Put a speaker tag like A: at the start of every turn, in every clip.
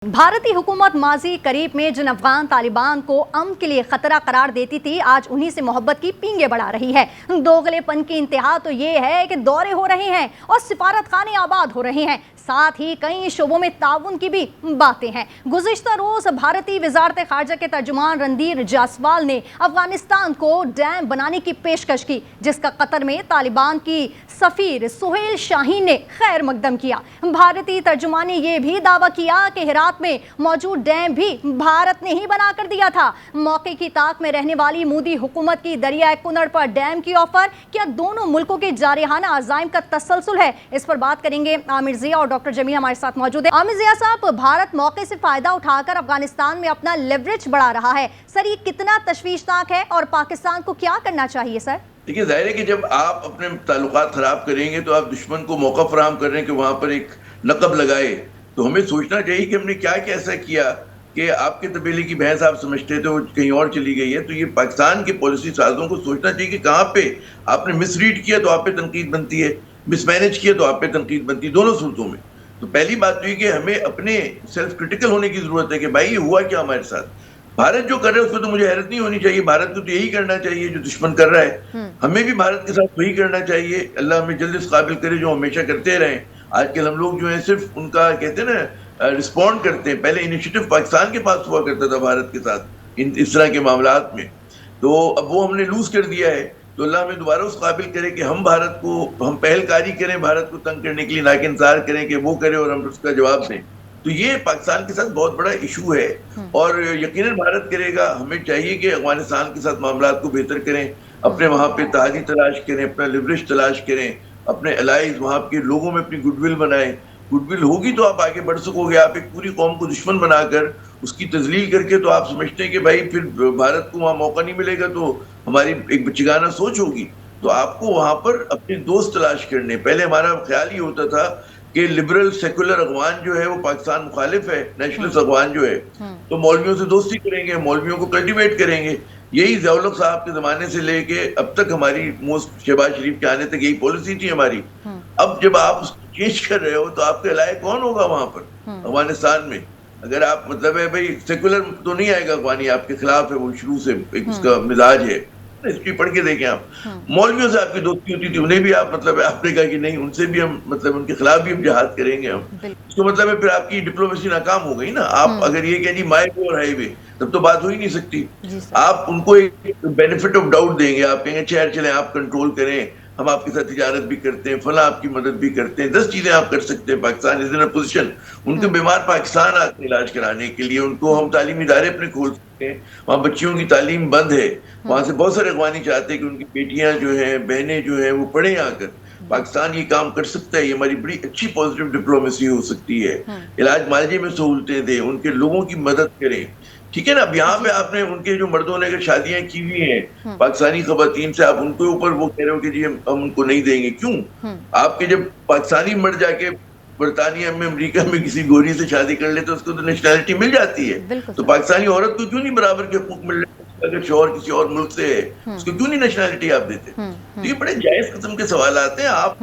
A: भारतीय हुकूमत माजी करीब में जिन अफगान तालिबान को अमन के लिए खतरा करार देती थी, आज उन्हीं से मोहब्बत की पींगे बढ़ा रही है। दोगलेपन की इंतहा तो ये है कि दौरे हो रहे हैं और सिफारत खाने आबाद हो रहे हैं, साथ ही कई शोबों में ताउन की भी बातें हैं। गुज़िश्ता रोज भारतीय वजारत खारजा के तर्जुमान रणधीर जायसवाल ने अफगानिस्तान को डैम बनाने की पेशकश की, जिसका कतर में तालिबान की सफीर सुहेल शाहीन ने खैर मकदम किया। भारतीय तर्जुमान ने यह भी दावा किया कि हेरात में मौजूद डैम भी भारत ने ही बना कर दिया था। मौके की ताक में रहने वाली मोदी हुकूमत की दरिया कुनड़ पर डैम की ऑफर क्या दोनों मुल्कों के जारिहाना अज़ाइम का तसलसल है? इस पर बात करेंगे। आमिर ज़िया और डॉक्टर जमील हमारे साथ मौजूद है। आमिर ज़िया साहब, भारत मौके से फायदा उठाकर अफगानिस्तान में अपना लेवरेज बढ़ा रहा है, सर ये कितना तशवीशनाक है और पाकिस्तान को क्या करना चाहिए? सर
B: देखिए, जाहिर है कि जब आप अपने ताल्लुकात खराब करेंगे तो आप दुश्मन को मौका फराहम कर रहे हैं कि वहां पर एक नकब लगाए। तो हमें सोचना चाहिए कि हमने क्या क्या ऐसा किया कि आपके तबेले की भैंस आप समझते थे वो कहीं और चली गई है। तो ये पाकिस्तान के पॉलिसी साजों को सोचना चाहिए कि कहाँ पे आपने मिसरीड किया तो आप पे तनकीद बनती है, मिसमैनेज किया तो आप पे तनकीद बनती है, दोनों सूरतों में। तो पहली बात तो ये कि हमें अपने सेल्फ क्रिटिकल होने की जरूरत है कि भाई ये हुआ क्या हमारे साथ। भारत जो कर रहा है उस पर तो मुझे हैरत नहीं होनी चाहिए, भारत को तो यही करना चाहिए जो दुश्मन कर रहा है। हमें भी भारत के साथ वही करना चाहिए। अल्लाह हमें जल्द इस काबिल करे जो हमेशा करते रहें। आजकल हम लोग जो है सिर्फ उनका कहते हैं ना रिस्पॉन्ड करते हैं। पहले इनिशिएटिव पाकिस्तान के पास हुआ करता था भारत के साथ इस तरह के मामलात में, तो अब वो हमने लूज कर दिया है। तो अल्लाह हमें दोबारा उस काबिल करे कि हम भारत को हम पहलकारी करें भारत को तंग करने के लिए, ना कि इंतजार करें कि वो करे और हम उसका जवाब दें। तो ये पाकिस्तान के साथ बहुत बड़ा इशू है और यकीनन भारत करेगा। हमें चाहिए कि अफगानिस्तान के साथ मामलात को बेहतर करें, अपने वहाँ पे तहादी तलाश करें, अपना लिवरेज तलाश करें, अपने अलाइज वहाँ के लोगों में अपनी गुडविल बनाएं। गुडविल होगी तो आप आगे बढ़ सकोगे। आप एक पूरी कौम को दुश्मन बनाकर उसकी तजलील करके तो आप समझते हैं कि भाई फिर भारत को वहाँ मौका नहीं मिलेगा, तो हमारी एक बच्चेगाना सोच होगी। तो आपको वहाँ पर अपने दोस्त तलाश करने। पहले हमारा ख्याल ही होता था कि लिबरल सेकुलर अफगान जो है वो पाकिस्तान मुखालिफ है, नेशनलिस्ट अफगान जो है तो मौलवियों से दोस्ती करेंगे, मौलवियों को कल्टीवेट करेंगे। यही ज़िया-उल-हक साहब के ज़माने से लेके अब तक हमारी मोस्ट शहबाज शरीफ के आने तक यही पॉलिसी थी हमारी। अब जब आप उसको चेंज कर रहे हो तो आपके लायक कौन होगा वहां पर अफगानिस्तान में? अगर आप मतलब है भाई सेकुलर तो नहीं आएगा अफगानी, आपके खिलाफ है, वो शुरू से एक उसका मिजाज है। हिस्ट्री पढ़ के देखें आप, मौलवियों से आपकी दोस्ती होती थी, उन्हें भी आप मतलब आपने कहा कि नहीं उनसे भी हम मतलब उनके खिलाफ भी हम जिहाद करेंगे हम। इसको मतलब है फिर आपकी डिप्लोमेसी नाकाम हो गई ना। आप अगर ये कहें माय वे और हाईवे, तब तो बात हो ही नहीं सकती। आप उनको एक बेनिफिट ऑफ डाउट देंगे, आप कहेंगे शहर चलें, आप कंट्रोल करें, हम आपके साथ तिजारत भी करते हैं, फला आपकी मदद भी करते हैं, 10 चीजें आप कर सकते हैं। Pakistan is in a position, उनके बीमार पाकिस्तान आते इलाज कराने के लिए, उनको हम तालीमी इदारे अपने खोल सकते हैं। वहाँ बच्चियों की तालीम बंद है, वहाँ से बहुत सारे अफगानी चाहते हैं कि उनकी बेटियां जो हैं, बहनें जो हैं वो पढ़ें आकर। पाकिस्तान ये काम कर सकता है, ये हमारी बड़ी अच्छी पॉजिटिव डिप्लोमेसी हो सकती है। इलाज मालजे में सहूलतें दें, उनके लोगों की मदद करें, ठीक है ना। अब यहाँ पे आपने उनके जो मर्दों ने अगर शादियां की हुई हैं पाकिस्तानी खवातीन से, आप उनके ऊपर वो कह रहे हो कि जी हम उनको नहीं देंगे। क्यों? आपके जब पाकिस्तानी मर्द जाके बरतानिया में अमेरिका में किसी गोरी से शादी कर ले तो उसको तो नेशनैलिटी मिल जाती है। तो पाकिस्तानी औरत को क्यों नहीं बराबर के हकूक मिल रहे? अगर शोहर किसी और मुल्क से है उसको क्यों नहीं नेशनैलिटी आप देते? तो ये बड़े जायज किस्म के सवाल आते हैं। आप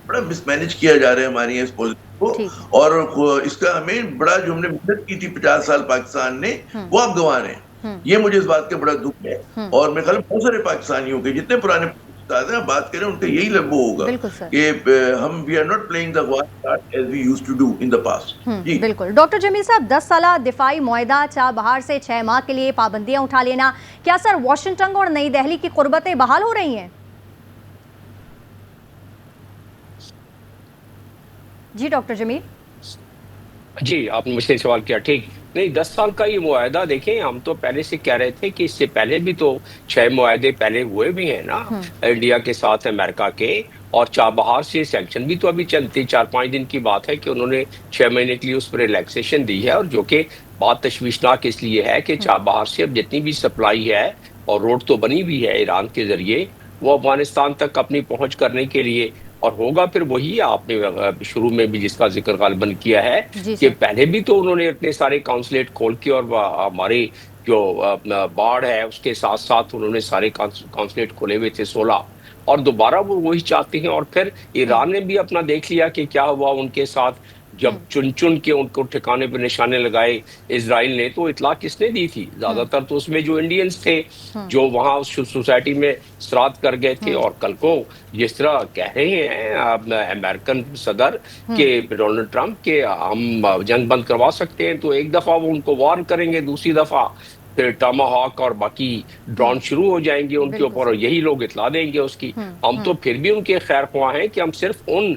B: बड़ा मिसमैनेज किया जा रहा है हमारी इस पॉलिसी को, और इसका हमें बड़ा जो हमने मेहनत की थी 50 साल पाकिस्तान ने, वो आप गंवा रहे हैं। ये मुझे इस बात का बड़ा दुख है। और मेरे ख्याल बहुत सारे पाकिस्तानियों के जितने पुराने बात करें उनका यही लब्बो होगा कि हम we are not playing the card as we used to do in the past.
A: बिल्कुल। डॉक्टर जमील साहब, 10 साला दिफाई मुआहदा चाबहार से 6 माह के लिए पाबंदियां उठा लेना, क्या सर वाशिंगटन और नई दिल्ली की कुर्बतें बहाल हो रही हैं? जी डॉक्टर जमील।
C: जी, आपने मुझसे सवाल किया, ठीक नहीं। 10 साल का ये मुआहदा देखें, हम तो पहले से कह रहे थे कि इससे पहले भी तो 6 मुआहदे पहले हुए भी हैं ना, इंडिया के साथ अमेरिका के। और चाबहार से सैंक्शन भी तो अभी चलते 4-5 दिन की बात है कि उन्होंने 6 महीने के लिए उस पर रिलैक्सेशन दी है। और जो कि बात तशवीशनाक इसलिए है कि चाबहार से अब जितनी भी सप्लाई है, और रोड तो बनी भी है ईरान के जरिए, वो अफगानिस्तान तक अपनी पहुंच करने के लिए, और होगा फिर वही आपने शुरू में भी जिसका जिक्र गालिबन किया है कि पहले भी तो उन्होंने इतने सारे काउंसलेट खोल के, और हमारे जो बाढ़ है उसके साथ साथ उन्होंने सारे काउंसलेट खोले हुए थे 16, और दोबारा वो वही चाहते हैं। और फिर ईरान ने भी अपना देख लिया कि क्या हुआ उनके साथ, جب چن چن کے ان کو ٹھکانے پہ نشانے لگائے اسرائیل نے، تو اطلاع کس نے دی تھی؟ زیادہ تر تو اس میں جو انڈینز تھے جو وہاں اس سوسائٹی میں سرات کر گئے تھے. اور کل کو جس طرح کہہ رہے ہیں امریکن صدر کہ ڈونلڈ ٹرمپ کہ ہم جنگ بند کروا سکتے ہیں، تو ایک دفعہ وہ ان کو وارن کریں گے، دوسری دفعہ پھر ٹاما ہاک اور باقی ڈرون شروع ہو جائیں گے ان کے اوپر، اور یہی لوگ اطلاع دیں گے اس کی. ہم تو پھر بھی ان کے خیر خواہ ہیں کہ ہم صرف ان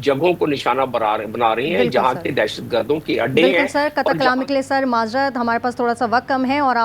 C: جگہوں کو نشانہ بنا رہے ہیں جہاں کے دہشت گردوں کے اڈے ہیں.
A: بالکل سر، قطع کلام کے لیے سر معذرت، ہمارے پاس تھوڑا سا وقت کم ہے اور